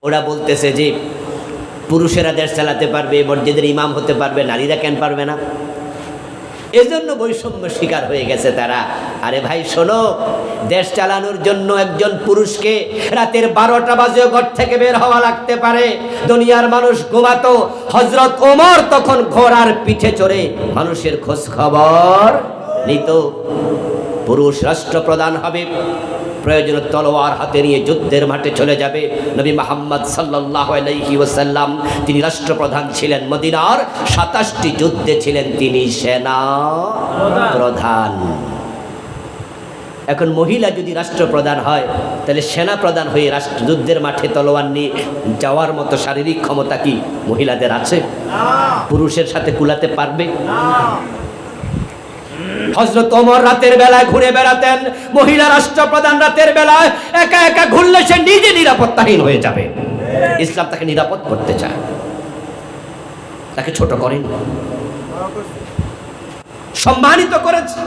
ওরা বলতেছে যে পুরুষেরা দেশ চালাতে পারবে, মসজিদের ইমাম হতে পারবে, নারীরা কেন পারবে না? এজন্য বৈষম্য শিকার হয়ে গেছে তারা। আরে ভাই শোনো, দেশ চালানোর জন্য একজন পুরুষকে রাতের 12টা বাজে ঘর থেকে বের হওয়া লাগতে পারে। দুনিয়ার মানুষ ঘুমাতো, হযরত ওমর তখন ঘোড়ার পিঠে চড়ে মানুষের খোঁজ খবর নিত। পুরুষ রাষ্ট্রপ্রধান হবে, প্রয়োজনে তলোয়ার হাতে নিয়ে যুদ্ধের মাঠে চলে যাবে। নবী মুহাম্মদ সাল্লাল্লাহু আলাইহি ওয়াসাল্লাম তিনি রাষ্ট্রপ্রধান ছিলেন, মদিনার 27টি যুদ্ধে ছিলেন তিনি সেনা প্রধান। এখন মহিলা যদি রাষ্ট্রপ্রধান হয়, তাহলে সেনা প্রধান হয়ে যুদ্ধের মাঠে তলোয়ার নিয়ে যাওয়ার মতো শারীরিক ক্ষমতা কি মহিলাদের আছে? পুরুষের সাথে কুলাতে পারবে? হযরত ওমর রাতের বেলায় ঘুরে বেড়াতেন। মহিলা রাষ্ট্রপ্রধান রাতের বেলায় একা একা ঘুরলে সে নিজে নিরাপত্তাহীন হয়ে যাবে। ইসলাম তাকে নিরাপদ করতে চায়, তাকে ছোট করেন, সম্মানিত করেছে।